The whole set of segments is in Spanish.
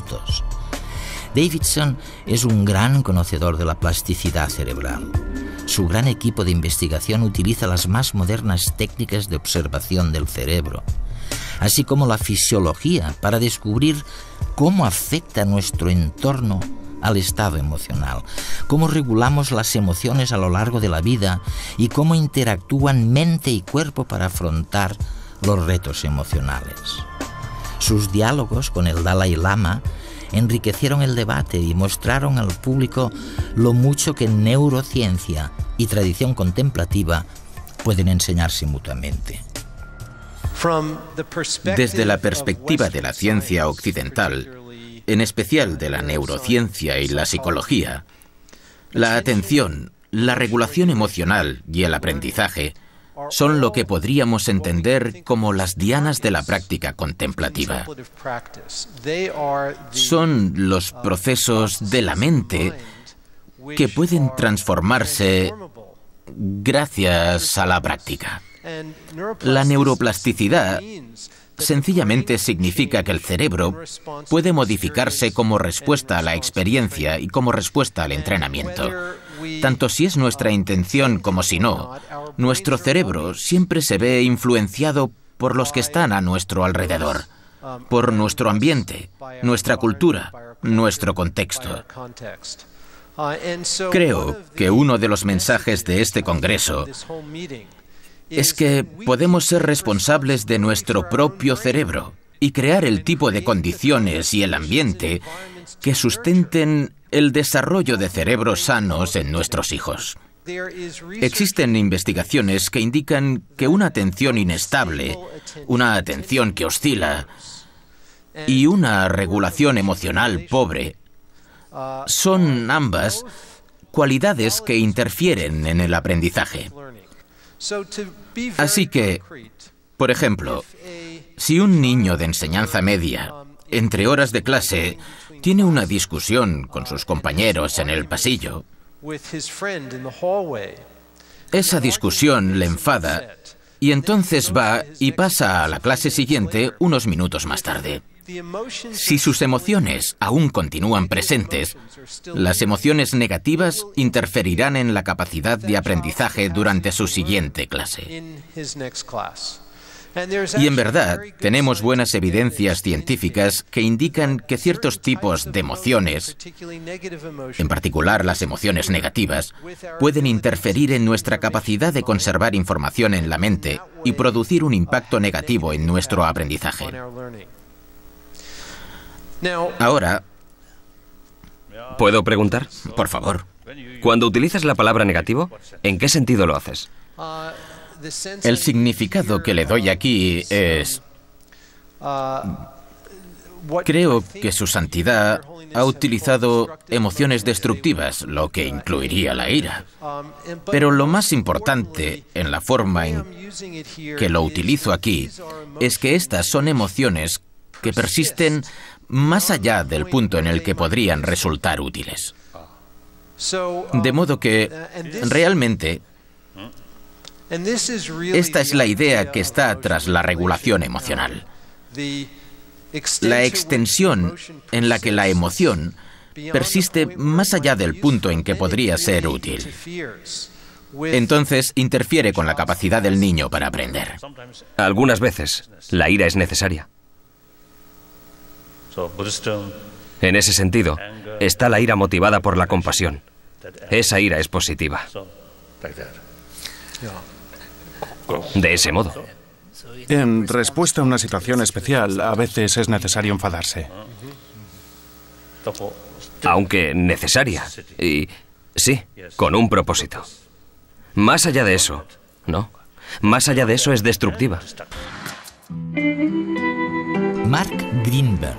adultos. Davidson es un gran conocedor de la plasticidad cerebral. Su gran equipo de investigación utiliza las más modernas técnicas de observación del cerebro, así como la fisiología, para descubrir cómo afecta nuestro entorno al estado emocional, cómo regulamos las emociones a lo largo de la vida y cómo interactúan mente y cuerpo para afrontar los retos emocionales. Sus diálogos con el Dalai Lama enriquecieron el debate y mostraron al público lo mucho que neurociencia y tradición contemplativa pueden enseñarse mutuamente. Desde la perspectiva de la ciencia occidental, en especial de la neurociencia y la psicología, la atención, la regulación emocional y el aprendizaje son lo que podríamos entender como las dianas de la práctica contemplativa. Son los procesos de la mente que pueden transformarse gracias a la práctica. La neuroplasticidad sencillamente significa que el cerebro puede modificarse como respuesta a la experiencia y como respuesta al entrenamiento. Tanto si es nuestra intención como si no, nuestro cerebro siempre se ve influenciado por los que están a nuestro alrededor, por nuestro ambiente, nuestra cultura, nuestro contexto. Creo que uno de los mensajes de este congreso es que podemos ser responsables de nuestro propio cerebro y crear el tipo de condiciones y el ambiente que sustenten el desarrollo de cerebros sanos en nuestros hijos. Existen investigaciones que indican que una atención inestable, una atención que oscila y una regulación emocional pobre son ambas cualidades que interfieren en el aprendizaje. Así que, por ejemplo, si un niño de enseñanza media, entre horas de clase, tiene una discusión con sus compañeros en el pasillo, esa discusión le enfada y entonces va y pasa a la clase siguiente unos minutos más tarde. Si sus emociones aún continúan presentes, las emociones negativas interferirán en la capacidad de aprendizaje durante su siguiente clase. Y en verdad, tenemos buenas evidencias científicas que indican que ciertos tipos de emociones, en particular las emociones negativas, pueden interferir en nuestra capacidad de conservar información en la mente y producir un impacto negativo en nuestro aprendizaje. Ahora, ¿puedo preguntar? Por favor. Cuando utilizas la palabra negativo, ¿en qué sentido lo haces? El significado que le doy aquí es... Creo que su santidad ha utilizado emociones destructivas, lo que incluiría la ira. Pero lo más importante en la forma en que lo utilizo aquí es que estas son emociones que persisten más allá del punto en el que podrían resultar útiles. De modo que, realmente, esta es la idea que está tras la regulación emocional. La extensión en la que la emoción persiste más allá del punto en que podría ser útil. Entonces, interfiere con la capacidad del niño para aprender. Algunas veces, la ira es necesaria. En ese sentido, está la ira motivada por la compasión. Esa ira es positiva. De ese modo. En respuesta a una situación especial, a veces es necesario enfadarse. Aunque necesaria. Y sí, con un propósito. Más allá de eso, ¿no? Más allá de eso es destructiva. Mark Greenberg,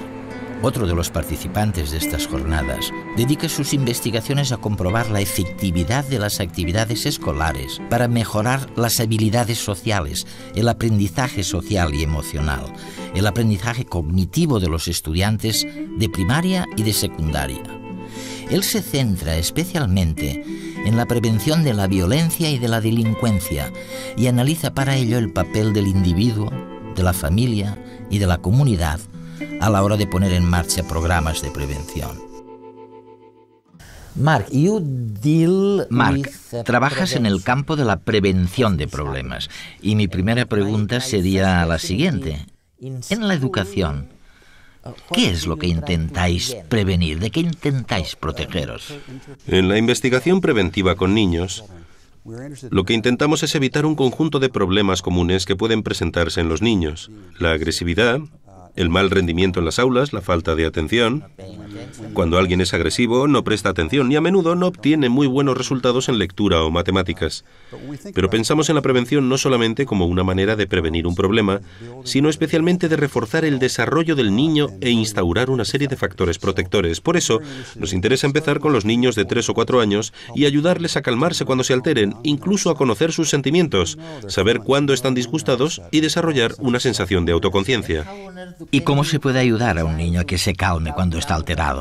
otro de los participantes de estas jornadas, dedica sus investigaciones a comprobar la efectividad de las actividades escolares para mejorar las habilidades sociales, el aprendizaje social y emocional, el aprendizaje cognitivo de los estudiantes de primaria y de secundaria. Él se centra especialmente en la prevención de la violencia y de la delincuencia y analiza para ello el papel del individuo, de la familia y de la comunidad a la hora de poner en marcha programas de prevención. Mark, trabajas en el campo de la prevención de problemas y mi primera pregunta sería la siguiente. En la educación, ¿qué es lo que intentáis prevenir? ¿De qué intentáis protegeros? En la investigación preventiva con niños, lo que intentamos es evitar un conjunto de problemas comunes que pueden presentarse en los niños. La agresividad, el mal rendimiento en las aulas, la falta de atención. Cuando alguien es agresivo, no presta atención y a menudo no obtiene muy buenos resultados en lectura o matemáticas. Pero pensamos en la prevención no solamente como una manera de prevenir un problema, sino especialmente de reforzar el desarrollo del niño e instaurar una serie de factores protectores. Por eso, nos interesa empezar con los niños de 3 o 4 años y ayudarles a calmarse cuando se alteren, incluso a conocer sus sentimientos, saber cuándo están disgustados y desarrollar una sensación de autoconciencia. ¿Y cómo se puede ayudar a un niño a que se calme cuando está alterado?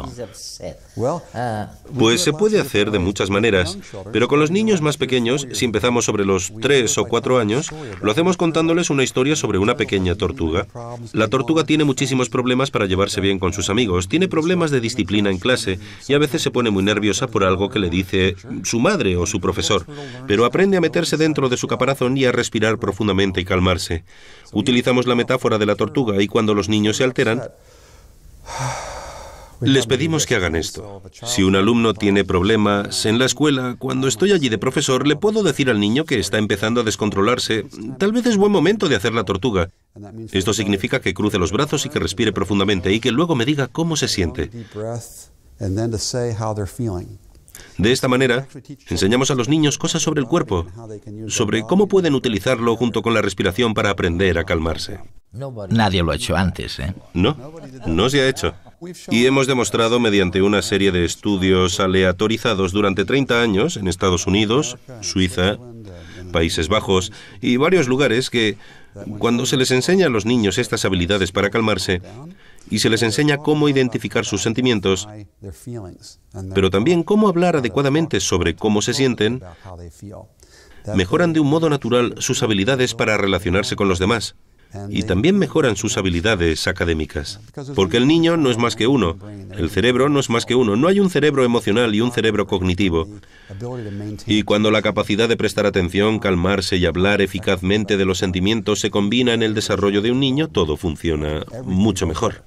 Pues se puede hacer de muchas maneras, pero con los niños más pequeños, si empezamos sobre los 3 o 4 años, lo hacemos contándoles una historia sobre una pequeña tortuga. La tortuga tiene muchísimos problemas para llevarse bien con sus amigos, tiene problemas de disciplina en clase y a veces se pone muy nerviosa por algo que le dice su madre o su profesor, pero aprende a meterse dentro de su caparazón y a respirar profundamente y calmarse. Utilizamos la metáfora de la tortuga y cuando los niños se alteran, les pedimos que hagan esto. Si un alumno tiene problemas en la escuela, cuando estoy allí de profesor, le puedo decir al niño que está empezando a descontrolarse, tal vez es buen momento de hacer la tortuga. Esto significa que cruce los brazos y que respire profundamente y que luego me diga cómo se siente. De esta manera, enseñamos a los niños cosas sobre el cuerpo, sobre cómo pueden utilizarlo junto con la respiración para aprender a calmarse. Nadie lo ha hecho antes, ¿eh? No se ha hecho. Y hemos demostrado mediante una serie de estudios aleatorizados durante 30 años en Estados Unidos, Suiza, Países Bajos y varios lugares que, cuando se les enseña a los niños estas habilidades para calmarse, y se les enseña cómo identificar sus sentimientos, pero también cómo hablar adecuadamente sobre cómo se sienten, mejoran de un modo natural sus habilidades para relacionarse con los demás. Y también mejoran sus habilidades académicas. Porque el niño no es más que uno. El cerebro no es más que uno. No hay un cerebro emocional y un cerebro cognitivo. Y cuando la capacidad de prestar atención, calmarse y hablar eficazmente de los sentimientos se combina en el desarrollo de un niño, todo funciona mucho mejor.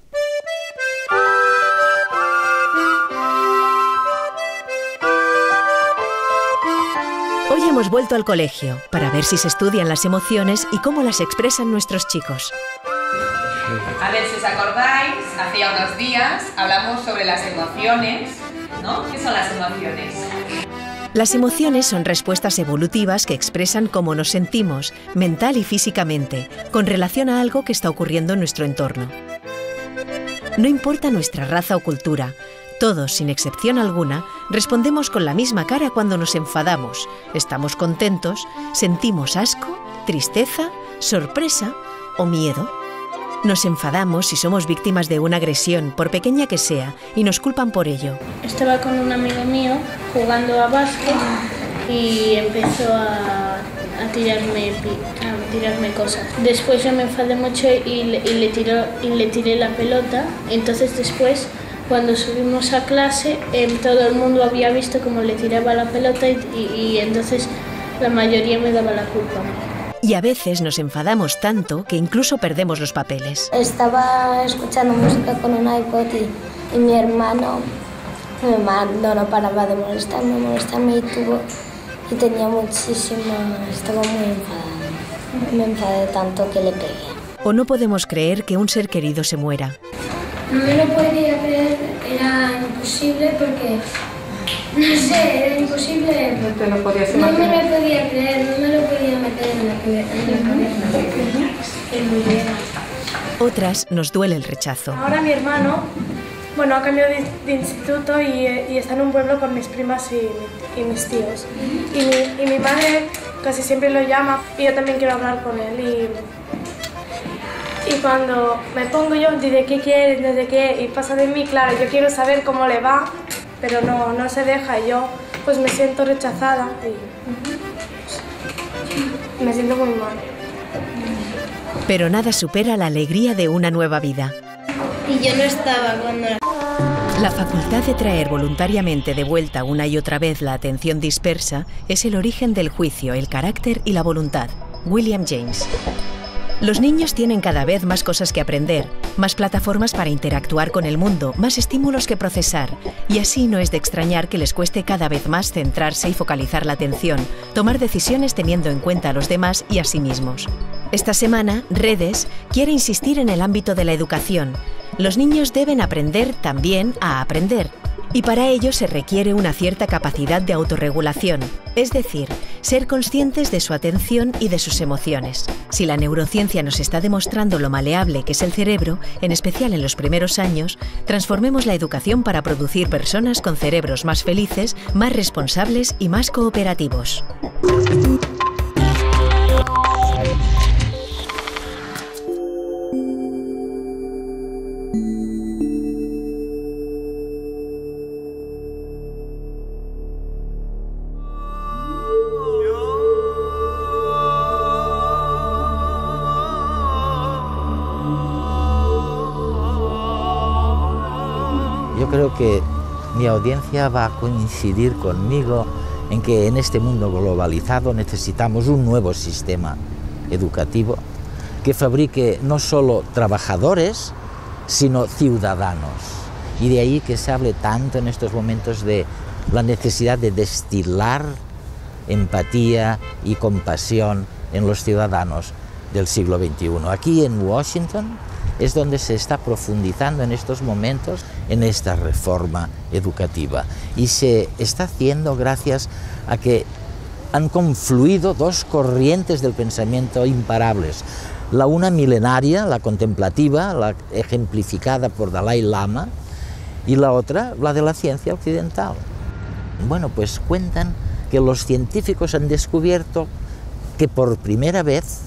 Hoy hemos vuelto al colegio para ver si se estudian las emociones y cómo las expresan nuestros chicos. A ver si os acordáis, hacía unos días hablamos sobre las emociones, ¿no? ¿Qué son las emociones? Las emociones son respuestas evolutivas que expresan cómo nos sentimos, mental y físicamente, con relación a algo que está ocurriendo en nuestro entorno. No importa nuestra raza o cultura, todos, sin excepción alguna, respondemos con la misma cara cuando nos enfadamos, estamos contentos, sentimos asco, tristeza, sorpresa o miedo. Nos enfadamos si somos víctimas de una agresión, por pequeña que sea, y nos culpan por ello. Estaba con un amigo mío jugando a básquet y empezó a tirarme cosas. Después yo me enfadé mucho y le tiré la pelota. Entonces después, cuando subimos a clase, todo el mundo había visto cómo le tiraba la pelota y entonces la mayoría me daba la culpa. Y a veces nos enfadamos tanto que incluso perdemos los papeles. Estaba escuchando música con un iPod y mi hermano no paraba de molestarme y tenía estaba muy enfadado. Me enfadé tanto que le pegué. O no podemos creer que un ser querido se muera. No me lo podía creer, era imposible porque, no sé, era imposible. No te lo podías No imaginar. me lo podía creer, no me lo podía meter en la cabeza. Es muy bien. Otras nos duele el rechazo. Ahora mi hermano, ha cambiado de instituto y está en un pueblo con mis primas y mis tíos. Y mi madre casi siempre lo llama y yo también quiero hablar con él. Y cuando me pongo yo, dice qué quieres, no sé qué, y pasa de mí, claro, yo quiero saber cómo le va, pero no se deja y yo pues me siento rechazada y me siento muy mal. Pero nada supera la alegría de una nueva vida. Y yo no estaba cuando... La facultad de traer voluntariamente de vuelta una y otra vez la atención dispersa es el origen del juicio, el carácter y la voluntad. William James. Los niños tienen cada vez más cosas que aprender, más plataformas para interactuar con el mundo, más estímulos que procesar, y así no es de extrañar que les cueste cada vez más centrarse y focalizar la atención, tomar decisiones teniendo en cuenta a los demás y a sí mismos. Esta semana, Redes quiere insistir en el ámbito de la educación. Los niños deben aprender también a aprender. Y para ello se requiere una cierta capacidad de autorregulación, es decir, ser conscientes de su atención y de sus emociones. Si la neurociencia nos está demostrando lo maleable que es el cerebro, en especial en los primeros años, transformemos la educación para producir personas con cerebros más felices, más responsables y más cooperativos. Yo creo que mi audiencia va a coincidir conmigo en que en este mundo globalizado necesitamos un nuevo sistema educativo que fabrique no solo trabajadores, sino ciudadanos. Y de ahí que se hable tanto en estos momentos de la necesidad de destilar empatía y compasión en los ciudadanos del siglo XXI. Aquí en Washington es donde se está profundizando en estos momentos en esta reforma educativa. Y se está haciendo gracias a que han confluido dos corrientes del pensamiento imparables. La una milenaria, la contemplativa, la ejemplificada por Dalai Lama, y la otra, la de la ciencia occidental. Bueno, pues cuentan que los científicos han descubierto que por primera vez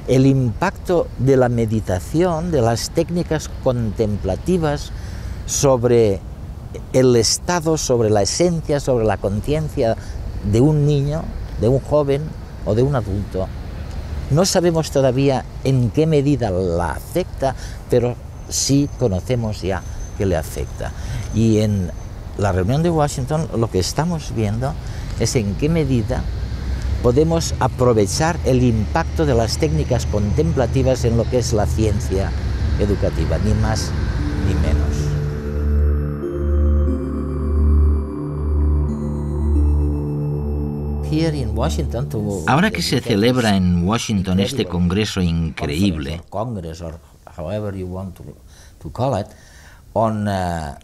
el impacto de la meditación, de las técnicas contemplativas sobre el estado, sobre la esencia, sobre la conciencia de un niño, de un joven o de un adulto. No sabemos todavía en qué medida la afecta, pero sí conocemos ya que le afecta. Y en la reunión de Washington lo que estamos viendo es en qué medida podemos aprovechar el impacto de las técnicas contemplativas en lo que es la ciencia educativa, ni más ni menos. Ahora que se celebra en Washington este congreso increíble,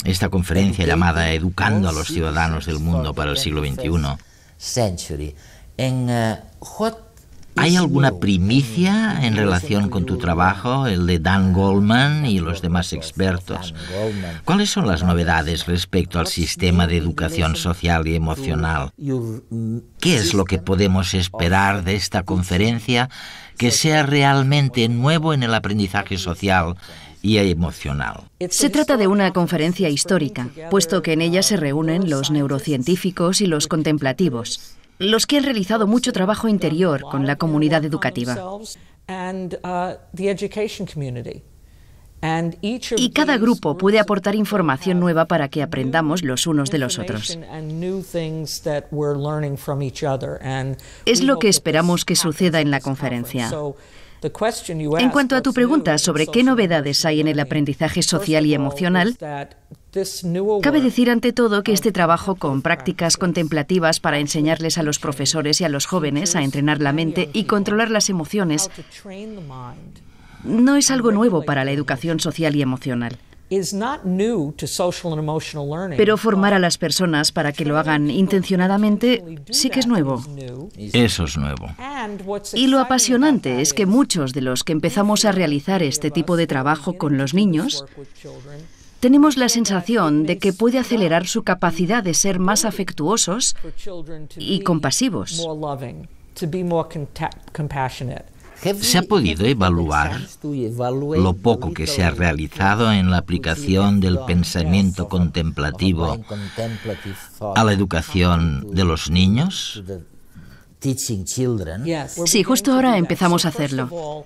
esta conferencia llamada Educando a los Ciudadanos del Mundo para el siglo XXI, ¿hay alguna primicia en relación con tu trabajo, el de Dan Goleman y los demás expertos? ¿Cuáles son las novedades respecto al sistema de educación social y emocional? ¿Qué es lo que podemos esperar de esta conferencia que sea realmente nuevo en el aprendizaje social y emocional? Se trata de una conferencia histórica, puesto que en ella se reúnen los neurocientíficos y los contemplativos, los que han realizado mucho trabajo interior con la comunidad educativa. Y cada grupo puede aportar información nueva para que aprendamos los unos de los otros. Es lo que esperamos que suceda en la conferencia. En cuanto a tu pregunta sobre qué novedades hay en el aprendizaje social y emocional, cabe decir ante todo que este trabajo con prácticas contemplativas para enseñarles a los profesores y a los jóvenes a entrenar la mente y controlar las emociones no es algo nuevo para la educación social y emocional. Pero formar a las personas para que lo hagan intencionadamente sí que es nuevo. Eso es nuevo. Y lo apasionante es que muchos de los que empezamos a realizar este tipo de trabajo con los niños tenemos la sensación de que puede acelerar su capacidad de ser más afectuosos y compasivos. ¿Se ha podido evaluar lo poco que se ha realizado en la aplicación del pensamiento contemplativo a la educación de los niños? Sí, justo ahora empezamos a hacerlo.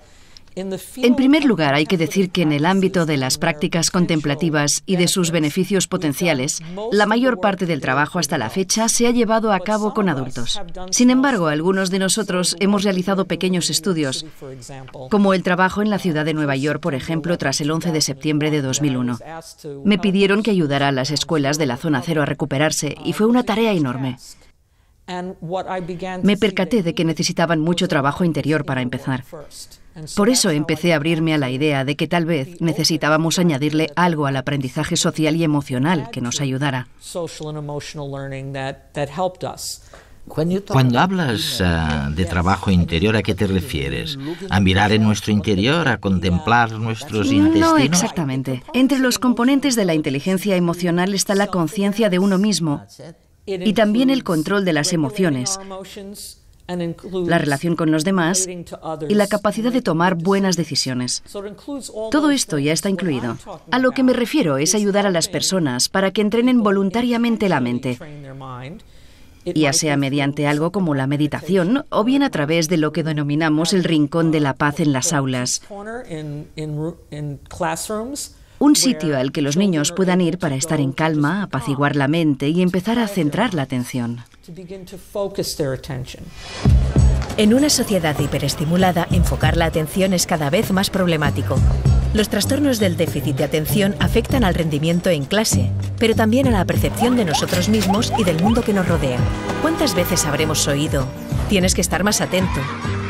En primer lugar, hay que decir que en el ámbito de las prácticas contemplativas y de sus beneficios potenciales, la mayor parte del trabajo hasta la fecha se ha llevado a cabo con adultos. Sin embargo, algunos de nosotros hemos realizado pequeños estudios, como el trabajo en la ciudad de Nueva York, por ejemplo, tras el 11 de septiembre de 2001. Me pidieron que ayudara a las escuelas de la zona cero a recuperarse y fue una tarea enorme. Me percaté de que necesitaban mucho trabajo interior para empezar. Por eso empecé a abrirme a la idea de que tal vez necesitábamos añadirle algo al aprendizaje social y emocional que nos ayudara. Cuando hablas de trabajo interior, ¿a qué te refieres? ¿A mirar en nuestro interior, a contemplar nuestros intestinos? No exactamente. Entre los componentes de la inteligencia emocional está la conciencia de uno mismo y también el control de las emociones, la relación con los demás y la capacidad de tomar buenas decisiones. Todo esto ya está incluido. A lo que me refiero es ayudar a las personas para que entrenen voluntariamente la mente, ya sea mediante algo como la meditación o bien a través de lo que denominamos el rincón de la paz en las aulas. Un sitio al que los niños puedan ir para estar en calma, apaciguar la mente y empezar a centrar la atención. En una sociedad hiperestimulada, enfocar la atención es cada vez más problemático. Los trastornos del déficit de atención afectan al rendimiento en clase, pero también a la percepción de nosotros mismos y del mundo que nos rodea. ¿Cuántas veces habremos oído? Tienes que estar más atento.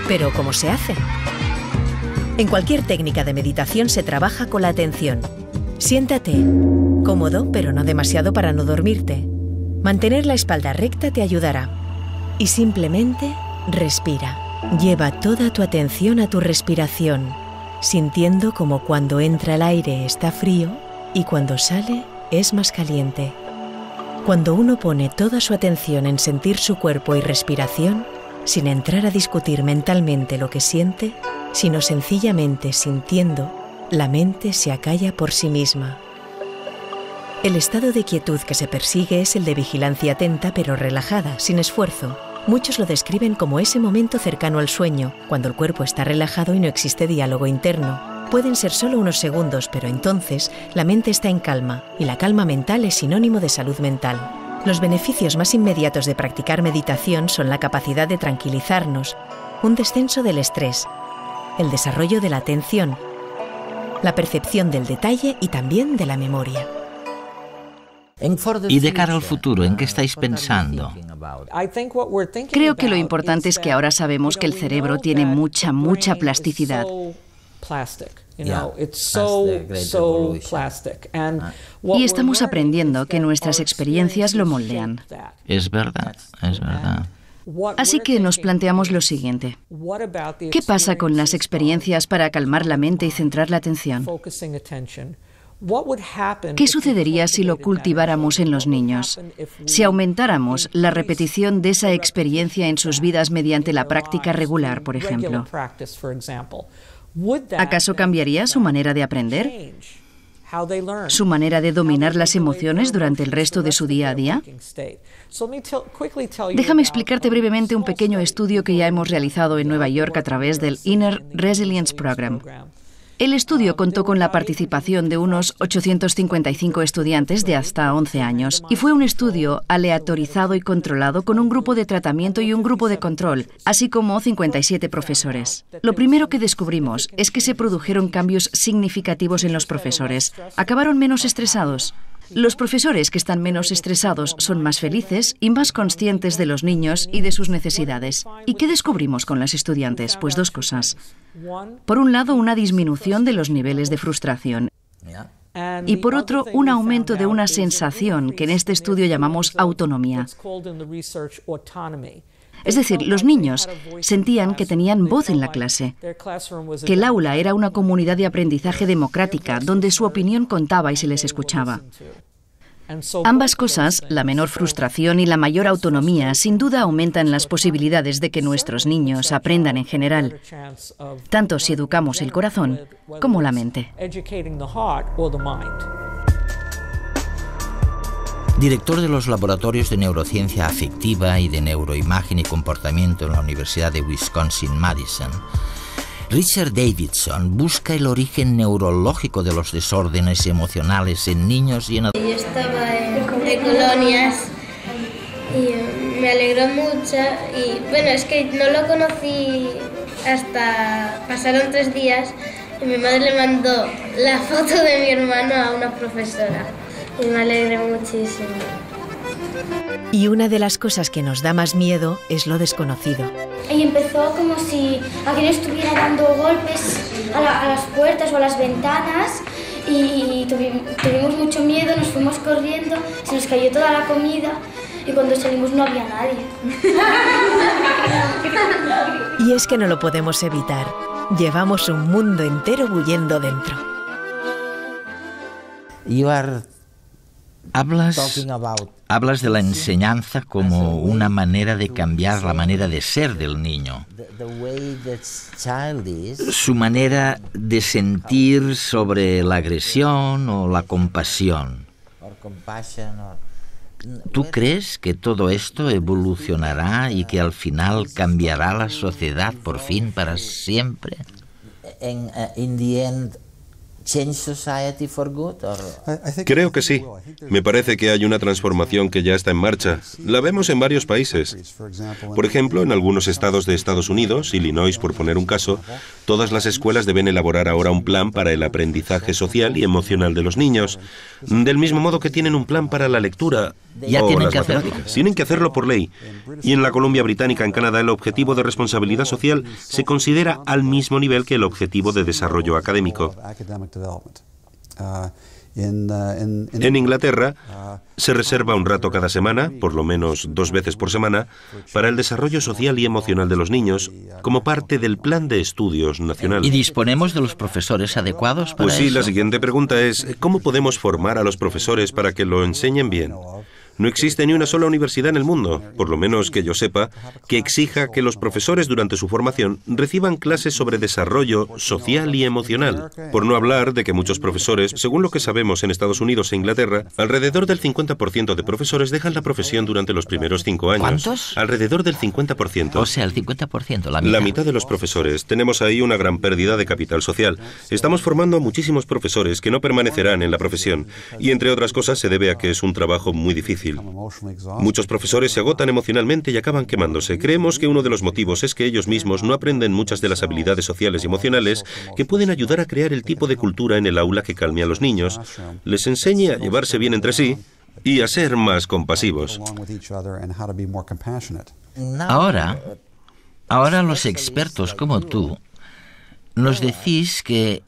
Pero ¿cómo se hace? En cualquier técnica de meditación se trabaja con la atención. Siéntate, cómodo, pero no demasiado para no dormirte. Mantener la espalda recta te ayudará. Y simplemente respira. Lleva toda tu atención a tu respiración, sintiendo como cuando entra el aire está frío y cuando sale es más caliente. Cuando uno pone toda su atención en sentir su cuerpo y respiración, sin entrar a discutir mentalmente lo que siente, sino sencillamente sintiendo, la mente se acalla por sí misma. El estado de quietud que se persigue es el de vigilancia atenta pero relajada, sin esfuerzo. Muchos lo describen como ese momento cercano al sueño, cuando el cuerpo está relajado y no existe diálogo interno. Pueden ser solo unos segundos, pero entonces la mente está en calma, y la calma mental es sinónimo de salud mental. Los beneficios más inmediatos de practicar meditación son la capacidad de tranquilizarnos, un descenso del estrés, el desarrollo de la atención, la percepción del detalle y también de la memoria. Y de cara al futuro, ¿en qué estáis pensando? Creo que lo importante es que ahora sabemos que el cerebro tiene mucha plasticidad. Y estamos aprendiendo que nuestras experiencias lo moldean. Es verdad, es verdad. Así que nos planteamos lo siguiente. ¿Qué pasa con las experiencias para calmar la mente y centrar la atención? ¿Qué sucedería si lo cultiváramos en los niños? Si aumentáramos la repetición de esa experiencia en sus vidas mediante la práctica regular, por ejemplo. ¿Acaso cambiaría su manera de aprender? ¿Su manera de dominar las emociones durante el resto de su día a día? Déjame explicarte brevemente un pequeño estudio que ya hemos realizado en Nueva York a través del Inner Resilience Program. El estudio contó con la participación de unos 855 estudiantes de hasta 11 años y fue un estudio aleatorizado y controlado con un grupo de tratamiento y un grupo de control, así como 57 profesores. Lo primero que descubrimos es que se produjeron cambios significativos en los profesores. Acabaron menos estresados. Los profesores que están menos estresados son más felices y más conscientes de los niños y de sus necesidades. ¿Y qué descubrimos con los estudiantes? Pues dos cosas. Por un lado, una disminución de los niveles de frustración. Y por otro, un aumento de una sensación que en este estudio llamamos autonomía. Es decir, los niños sentían que tenían voz en la clase, que el aula era una comunidad de aprendizaje democrática donde su opinión contaba y se les escuchaba. Ambas cosas, la menor frustración y la mayor autonomía, sin duda aumentan las posibilidades de que nuestros niños aprendan en general, tanto si educamos el corazón como la mente. Director de los laboratorios de neurociencia afectiva y de neuroimagen y comportamiento en la Universidad de Wisconsin-Madison, Richard Davidson busca el origen neurológico de los desórdenes emocionales en niños y en adultos. Yo estaba en colonias y me alegró mucho y bueno, es que no lo conocí hasta pasaron 3 días y mi madre le mandó la foto de mi hermano a una profesora y me alegré muchísimo. Y una de las cosas que nos da más miedo es lo desconocido. Y empezó como si alguien estuviera dando golpes a las puertas o a las ventanas y tuvimos mucho miedo, nos fuimos corriendo, se nos cayó toda la comida y cuando salimos no había nadie. Y es que no lo podemos evitar. Llevamos un mundo entero huyendo dentro. Hablas de la enseñanza como una manera de cambiar la manera de ser del niño. Su manera de sentir sobre la agresión o la compasión. ¿Tú crees que todo esto evolucionará y que al final cambiará la sociedad por fin para siempre? Creo que sí. Me parece que hay una transformación que ya está en marcha. La vemos en varios países. Por ejemplo, en algunos estados de Estados Unidos, Illinois por poner un caso, todas las escuelas deben elaborar ahora un plan para el aprendizaje social y emocional de los niños. Del mismo modo que tienen un plan para la lectura o las matemáticas. Tienen que hacerlo por ley. Y en la Columbia Británica, en Canadá, el objetivo de responsabilidad social se considera al mismo nivel que el objetivo de desarrollo académico. En Inglaterra se reserva un rato cada semana, por lo menos 2 veces por semana, para el desarrollo social y emocional de los niños, como parte del plan de estudios nacional. ¿Y disponemos de los profesores adecuados para eso? Pues sí, la siguiente pregunta es, ¿cómo podemos formar a los profesores para que lo enseñen bien? No existe ni una sola universidad en el mundo, por lo menos que yo sepa, que exija que los profesores durante su formación reciban clases sobre desarrollo social y emocional. Por no hablar de que muchos profesores, según lo que sabemos en Estados Unidos e Inglaterra, alrededor del 50% de profesores dejan la profesión durante los primeros 5 años. ¿Cuántos? Alrededor del 50%. O sea, el 50%, la mitad. La mitad de los profesores. Tenemos ahí una gran pérdida de capital social. Estamos formando a muchísimos profesores que no permanecerán en la profesión. Y entre otras cosas se debe a que es un trabajo muy difícil. Muchos profesores se agotan emocionalmente y acaban quemándose. Creemos que uno de los motivos es que ellos mismos no aprenden muchas de las habilidades sociales y emocionales que pueden ayudar a crear el tipo de cultura en el aula que calme a los niños, les enseñe a llevarse bien entre sí y a ser más compasivos. Ahora los expertos como tú nos decís que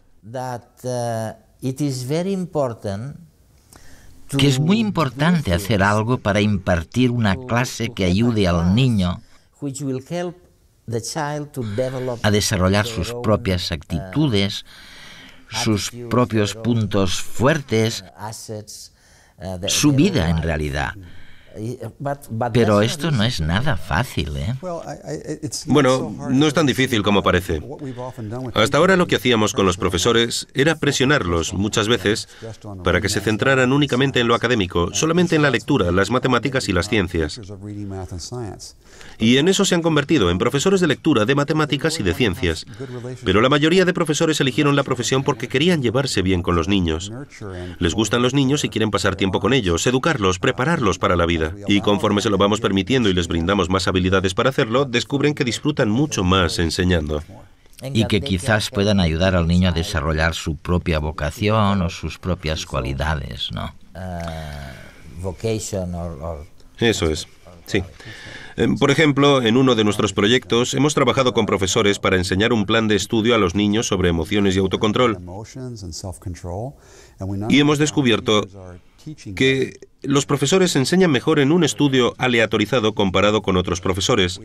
es muy importante hacer algo para impartir una clase que ayude al niño a desarrollar sus propias actitudes, sus propios puntos fuertes, su vida en realidad. Pero esto no es nada fácil, ¿eh? Bueno, no es tan difícil como parece. Hasta ahora lo que hacíamos con los profesores era presionarlos, muchas veces, para que se centraran únicamente en lo académico, solamente en la lectura, las matemáticas y las ciencias. Y en eso se han convertido, en profesores de lectura, de matemáticas y de ciencias. Pero la mayoría de profesores eligieron la profesión porque querían llevarse bien con los niños. Les gustan los niños y quieren pasar tiempo con ellos, educarlos, prepararlos para la vida. Y conforme se lo vamos permitiendo y les brindamos más habilidades para hacerlo, descubren que disfrutan mucho más enseñando. Y que quizás puedan ayudar al niño a desarrollar su propia vocación o sus propias cualidades, ¿no? Eso es, sí. Por ejemplo, en uno de nuestros proyectos hemos trabajado con profesores para enseñar un plan de estudio a los niños sobre emociones y autocontrol. Y hemos descubierto que los profesores enseñan mejor en un estudio aleatorizado comparado con otros profesores.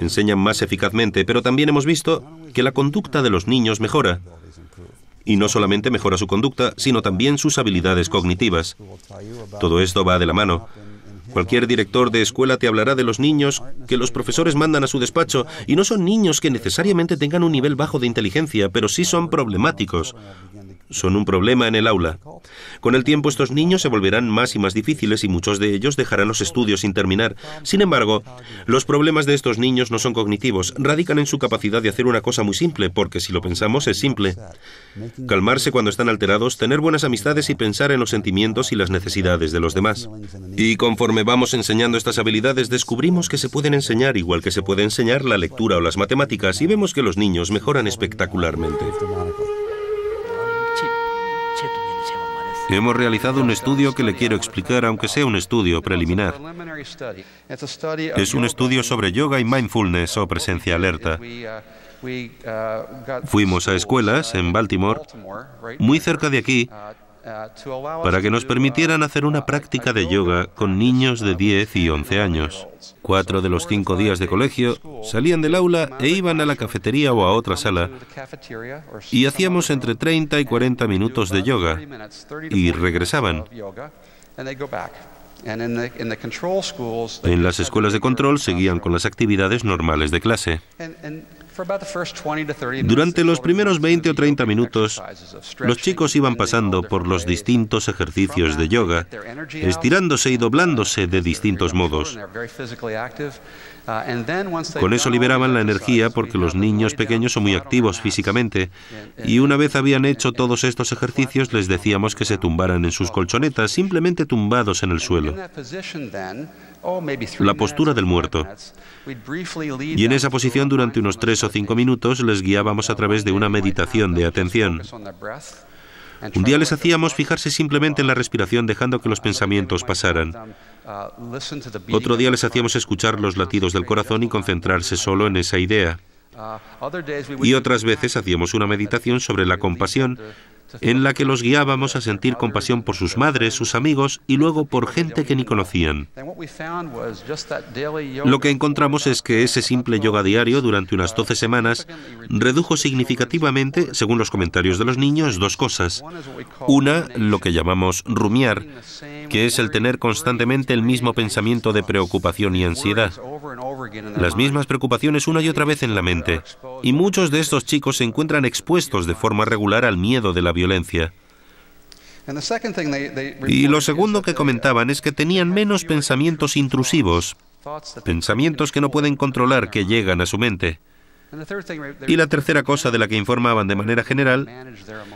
Enseñan más eficazmente, pero también hemos visto que la conducta de los niños mejora. Y no solamente mejora su conducta, sino también sus habilidades cognitivas. Todo esto va de la mano. Cualquier director de escuela te hablará de los niños que los profesores mandan a su despacho, y no son niños que necesariamente tengan un nivel bajo de inteligencia, pero sí son problemáticos. son un problema en el aula. Con el tiempo estos niños se volverán más y más difíciles y muchos de ellos dejarán los estudios sin terminar. Sin embargo, los problemas de estos niños no son cognitivos, radican en su capacidad de hacer una cosa muy simple, porque si lo pensamos es simple. Calmarse cuando están alterados, tener buenas amistades y pensar en los sentimientos y las necesidades de los demás. Y conforme vamos enseñando estas habilidades, descubrimos que se pueden enseñar igual que se puede enseñar la lectura o las matemáticas, y vemos que los niños mejoran espectacularmente. Hemos realizado un estudio que le quiero explicar, aunque sea un estudio preliminar. Es un estudio sobre yoga y mindfulness o presencia alerta. Fuimos a escuelas en Baltimore, muy cerca de aquí, para que nos permitieran hacer una práctica de yoga con niños de 10 y 11 años. 4 de los 5 días de colegio salían del aula e iban a la cafetería o a otra sala y hacíamos entre 30 y 40 minutos de yoga y regresaban. En las escuelas de control seguían con las actividades normales de clase. Durante los primeros 20 o 30 minutos, los chicos iban pasando por los distintos ejercicios de yoga, estirándose y doblándose de distintos modos. Con eso liberaban la energía porque los niños pequeños son muy activos físicamente, y una vez habían hecho todos estos ejercicios les decíamos que se tumbaran en sus colchonetas, simplemente tumbados en el suelo. La postura del muerto. Y en esa posición durante unos 3 o 5 minutos les guiábamos a través de una meditación de atención. Un día les hacíamos fijarse simplemente en la respiración dejando que los pensamientos pasaran. Otro día les hacíamos escuchar los latidos del corazón y concentrarse solo en esa idea. Y otras veces hacíamos una meditación sobre la compasión, en la que los guiábamos a sentir compasión por sus madres, sus amigos y luego por gente que ni conocían. Lo que encontramos es que ese simple yoga diario durante unas 12 semanas redujo significativamente, según los comentarios de los niños, 2 cosas. Una, lo que llamamos rumiar, que es el tener constantemente el mismo pensamiento de preocupación y ansiedad. Las mismas preocupaciones una y otra vez en la mente. Y muchos de estos chicos se encuentran expuestos de forma regular al miedo de la violencia. Y lo segundo que comentaban es que tenían menos pensamientos intrusivos, pensamientos que no pueden controlar que llegan a su mente. Y la tercera cosa de la que informaban de manera general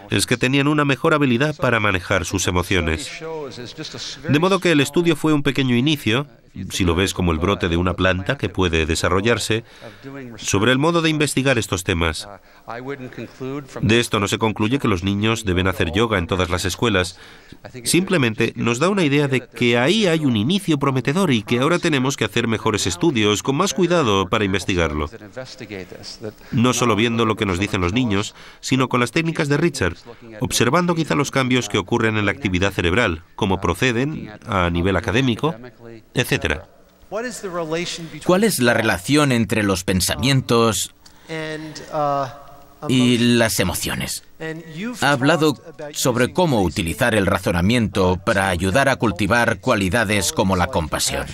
es que tenían una mejor habilidad para manejar sus emociones. De modo que el estudio fue un pequeño inicio, si lo ves como el brote de una planta que puede desarrollarse, sobre el modo de investigar estos temas. De esto no se concluye que los niños deben hacer yoga en todas las escuelas. Simplemente nos da una idea de que ahí hay un inicio prometedor y que ahora tenemos que hacer mejores estudios, con más cuidado para investigarlo. No solo viendo lo que nos dicen los niños, sino con las técnicas de Richard, observando quizá los cambios que ocurren en la actividad cerebral, cómo proceden a nivel académico, etc. ¿Cuál es la relación entre los pensamientos y las emociones? Ha hablado sobre cómo utilizar el razonamiento para ayudar a cultivar cualidades como la compasión.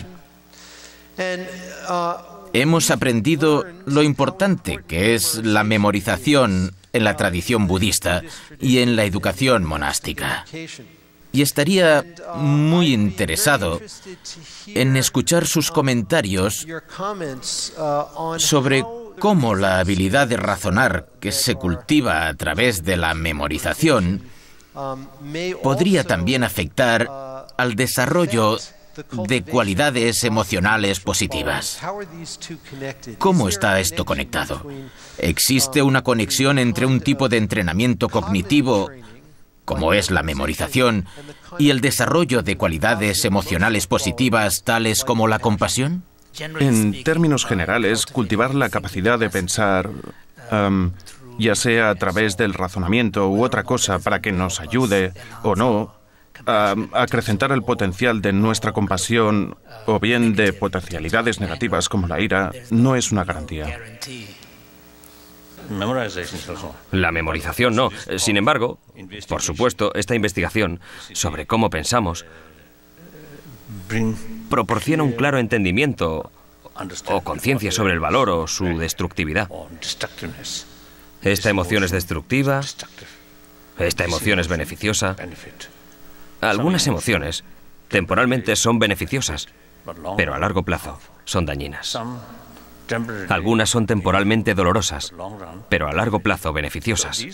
Hemos aprendido lo importante que es la memorización en la tradición budista y en la educación monástica. Y estaría muy interesado en escuchar sus comentarios sobre cómo la habilidad de razonar que se cultiva a través de la memorización podría también afectar al desarrollo de cualidades emocionales positivas. ¿Cómo está esto conectado? ¿Existe una conexión entre un tipo de entrenamiento cognitivo, como es la memorización, y el desarrollo de cualidades emocionales positivas tales como la compasión? En términos generales, cultivar la capacidad de pensar, ya sea a través del razonamiento u otra cosa para que nos ayude o no a acrecentar el potencial de nuestra compasión o bien de potencialidades negativas como la ira, no es una garantía. La memorización no. Sin embargo, por supuesto, esta investigación sobre cómo pensamos proporciona un claro entendimiento o conciencia sobre el valor o su destructividad. Esta emoción es destructiva esta emoción es beneficiosa. Algunas emociones temporalmente son beneficiosas, pero a largo plazo son dañinas. Algunas son temporalmente dolorosas, pero a largo plazo beneficiosas.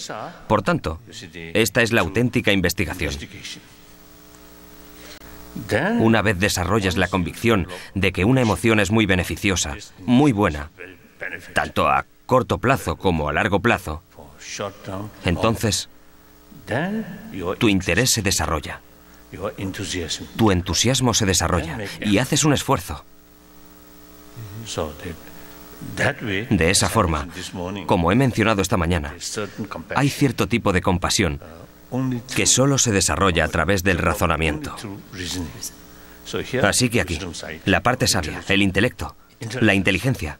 Por tanto, esta es la auténtica investigación. Una vez desarrollas la convicción de que una emoción es muy beneficiosa, muy buena, tanto a corto plazo como a largo plazo, entonces tu interés se desarrolla, tu entusiasmo se desarrolla y haces un esfuerzo. De esa forma, como he mencionado esta mañana, hay cierto tipo de compasión que solo se desarrolla a través del razonamiento. Así que aquí, la parte sabia, el intelecto, la inteligencia,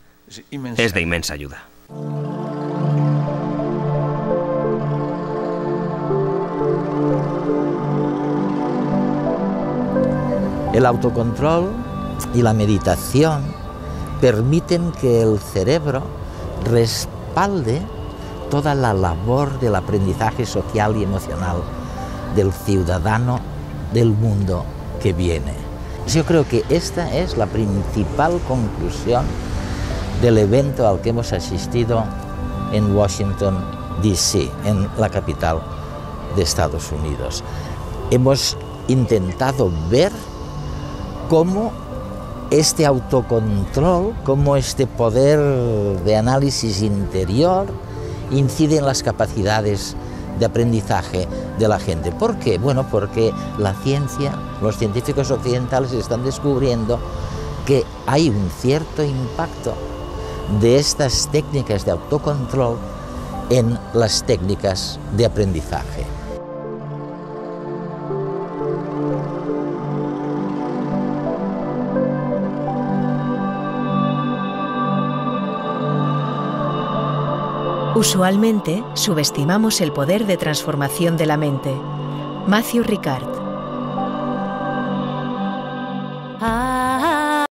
es de inmensa ayuda. El autocontrol y la meditación permiten que el cerebro respalde toda la labor del aprendizaje social y emocional del ciudadano del mundo que viene. Yo creo que esta es la principal conclusión del evento al que hemos asistido en Washington, D.C., en la capital de Estados Unidos. Hemos intentado ver cómo este autocontrol, cómo este poder de análisis interior incide en las capacidades de aprendizaje de la gente. ¿Por qué? Bueno, porque la ciencia, los científicos occidentales están descubriendo que hay un cierto impacto de estas técnicas de autocontrol en las técnicas de aprendizaje. Usualmente subestimamos el poder de transformación de la mente. Matthew Ricard.